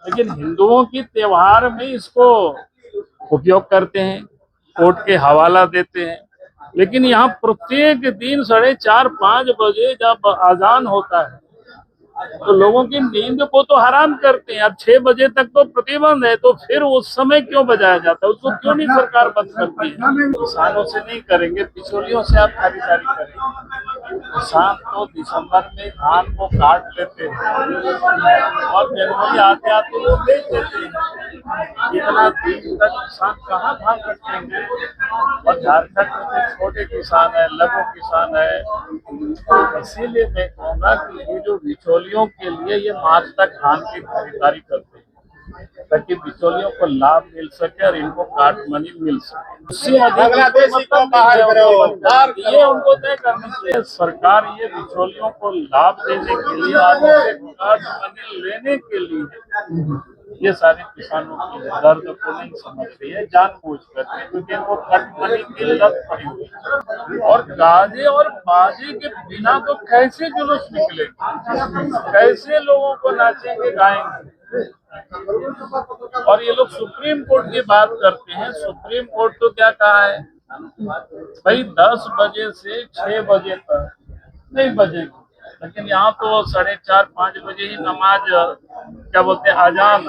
लेकिन हिंदुओं की त्योहार में इसको उपयोग करते हैं, कोर्ट के हवाला देते हैं। लेकिन यहाँ प्रत्येक दिन 4:30-5 बजे जब अजान होता है तो लोगों की नींद को तो हराम करते हैं। अब 6 बजे तक तो प्रतिबंध है, तो फिर उस समय क्यों बजाया जाता है? उसको क्यों नहीं सरकार बंद करती है? किसानों से नहीं करेंगे, बिचौलियों से आप खरीदारी करेंगे। किसान तो दिसंबर में धान को काट लेते हैं और जनवरी आते आते वो बेच देते हैं। इतना दिन तक किसान कहाँ धान रखेंगे? और झारखंड में जो छोटे किसान है, लघु किसान है, इसीलिए मैं कहूँगा कि ये जो बिचौलियों के लिए ये मार्च तक धान की खरीदारी करते हैं ताकि बिचौलियों को लाभ मिल सके और इनको काट मनी मिल सके। उससे अधिक ये उनको तय करनी चाहिए। सरकार ये बिचौलियों को लाभ देने के लिए और काट मनी लेने के लिए ये सारे किसानों की दर्द को नहीं समझ रही है, जानबूझ कर, क्योंकि वो कट मनी की लत पड़ी हुई है। और गाजे और बाजे के बिना तो कैसे जुलूस निकलेगा, कैसे लोगों को नाचेंगे गाएंगे? और ये लोग सुप्रीम कोर्ट की बात करते हैं। सुप्रीम कोर्ट तो क्या कहा है भाई, 10 बजे से 6 बजे तक नहीं बजेगी। लेकिन यहाँ तो 4:30-5 बजे ही नमाज, क्या बोलते हैं, अजान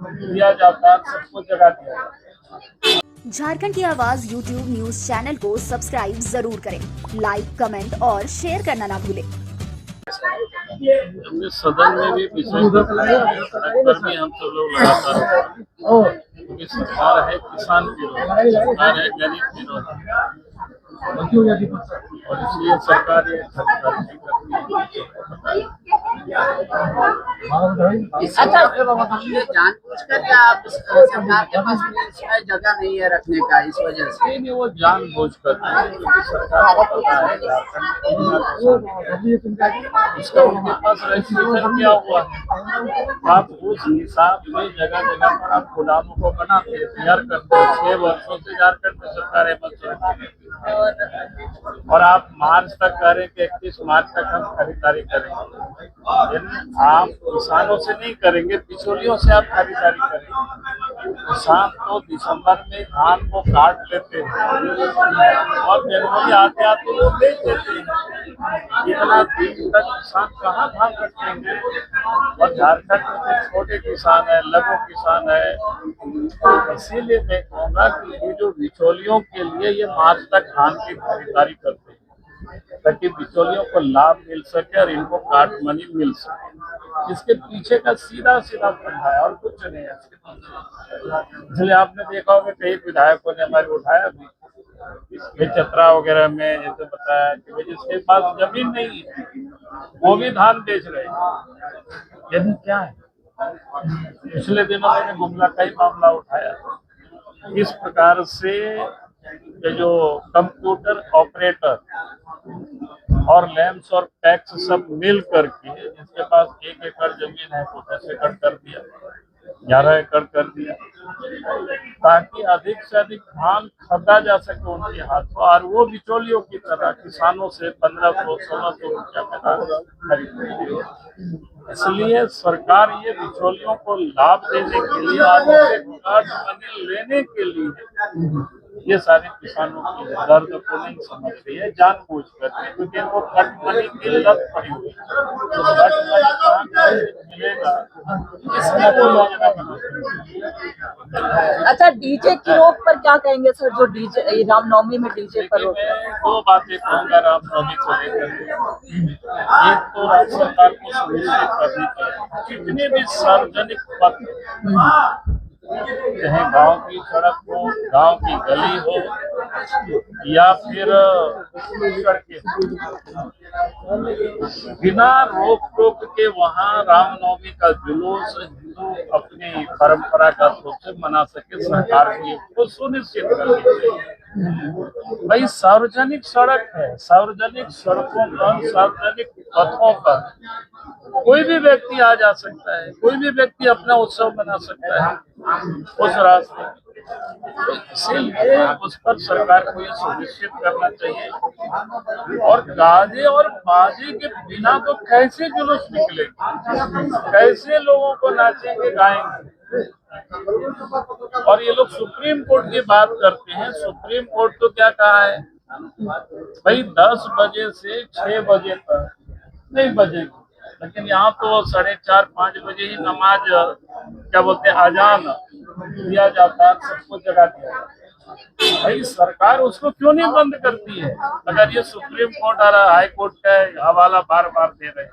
दिया जाता है, सबको जगा दिया जाता है। झारखंड की आवाज यूट्यूब न्यूज चैनल को सब्सक्राइब जरूर करें। लाइक, कमेंट और शेयर करना ना भूलें। हमने सदन में भी विषय पर भी हम सब लोग लगातार, क्योंकि सरकार है किसान विरोधी, सरकार है गरीब विरोधी, और इसलिए सरकार ये खरीदारी नहीं करती है। अच्छा, हमने जानबूझकर या आप सरकार के पास में इसमें जगह नहीं है रखने का, इस वजह से? नहीं, वो जानबूझ कर सरकार को पता है इसका उनके पास रजिस्ट्रेशन किया हुआ है। आप उस हिसाब से जगह जगह पर आप गोदामों को बनाते तैयार करते हैं। 6 वर्षों से झारखंड में सरकार है, और आप मार्च तक कह रहे हैं कि 31 मार्च तक हम खरीदारी करेंगे। आप किसानों से नहीं करेंगे, बिचौलियों से आप खरीदारी करेंगे। किसान तो दिसंबर में धान को काट लेते हैं और जनवरी आते आते वो बेच देते हैं। इतना दिन तक किसान कहाँ धान रखेंगे? और झारखंड में जो छोटे किसान है, लघु किसान है, इसीलिए मैं कहूँगा कि ये जो बिचौलियों के लिए ये मार्च तक धान की खरीदारी करते हैं ताकि बिचौलियों को लाभ मिल सके और इनको काट मनी मिल सके। इसके पीछे का सीधा सीधा फंडा है और कुछ नहीं है इसके पीछे। इसलिए आपने देखा होगा कई विधायकों ने हमारे उठाया भी, चतरा वगैरह में जैसे बताया कि जिसके पास जमीन नहीं है वो भी धान बेच रहे हैं। यही क्या है? पिछले दिनों मैंने गुमला का ही मामला उठाया। इस प्रकार से ये जो कंप्यूटर ऑपरेटर और लैंप्स और पैक्स सब मिल करके जिसके पास 1 एकड़ जमीन है वो 10 एकड़ कर दिया, 11 एकड़ कर दिया, ताकि अधिक से अधिक धान खरीदा जा सके उनके हाथों, और वो बिचौलियों की तरह किसानों से 1500-1600 रुपया में धान खरीद। इसलिए सरकार ये बिचौलियों को लाभ देने के लिए और काट मनी लेने के लिए ये सारे किसानों की दर्द को नहीं समझ रही है, जानबूझ कर, क्योंकि वो कट मनी की लत पड़ी हुई है। तो कट मनी कहाँ मिलेगा, इसमें वो योजना बनाती है। अच्छा, डीजे की रोक पर क्या कहेंगे सर? जो डीजे रामनवमी में डीजे पर रोक? मैं 2 बातें कहूँगा रामनवमी को लेकर। एक तो राज्य सरकार को सुनिश्चित करनी चाहिए जितने भी सार्वजनिक पथ, चाहे गांव की सड़क हो, गांव की गली हो या फिर सड़कें, बिना रोक टोक के वहाँ रामनवमी का जुलूस हिंदू अपनी परंपरागत रूप से मना सके, सरकार को सुनिश्चित करनी चाहिए। भाई सार्वजनिक सड़क है, सार्वजनिक सड़कों पर, सार्वजनिक पथों पर कोई भी व्यक्ति आ जा सकता है, कोई भी व्यक्ति अपना उत्सव मना सकता है उस रास्ते। इसीलिए उस पर सरकार को ये सुनिश्चित करना चाहिए। और गाजे और बाजे के बिना तो कैसे जुलूस निकलेगा, कैसे लोगों को नाचेंगे गाएंगे। और ये लोग सुप्रीम कोर्ट की बात करते हैं। सुप्रीम कोर्ट तो क्या कहा है भाई, 10 बजे से 6 बजे तक नहीं बजेगी, लेकिन यहाँ तो 4:30-5 बजे ही नमाज क्या बोलते हैं अजान दिया जाता है, सबको जगा दिया जाता है। भाई सरकार उसको क्यों नहीं बंद करती है, अगर ये सुप्रीम कोर्ट और हाई कोर्ट का हवाला बार बार दे रहे हैं।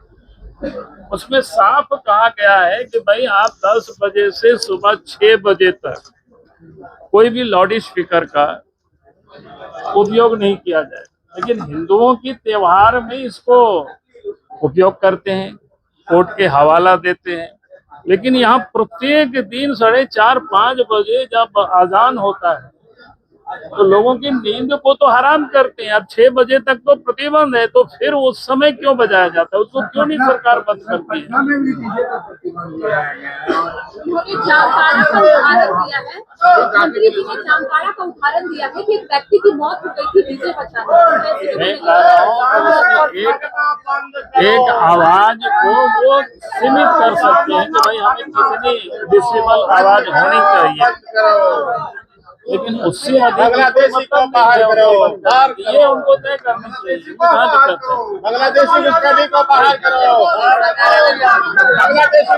उसमें साफ कहा गया है कि भाई आप 10 बजे से सुबह 6 बजे तक कोई भी लाउड स्पीकर का उपयोग नहीं किया जाए। लेकिन हिंदुओं की त्योहार में इसको उपयोग करते हैं, कोर्ट के हवाला देते हैं। लेकिन यहाँ प्रत्येक दिन 4:30-5 बजे जब अजान होता है तो लोगों की नींद को तो हराम करते हैं। अब 6 बजे तक तो प्रतिबंध है, तो फिर उस समय क्यों बजाया जाता है, उसको क्यों नहीं सरकार बंद करती है? उन्होंने जामताड़ा का उदाहरण दिया है, मंत्री जी ने जामताड़ा का उदाहरण दिया है कि एक व्यक्ति की मौत हो गई थी डीजे बजाने। मैं कह रहा हूँ एक आवाज को वो सीमित कर सकते हैं कि भाई हमें कितनी डिसिबल आवाज होनी चाहिए, लेकिन उससे अधिक बांग्लादेशी को बाहर करो, ये उनको तय करना चाहिए। बांग्लादेशी को बाहर करो, बांग्लादेशी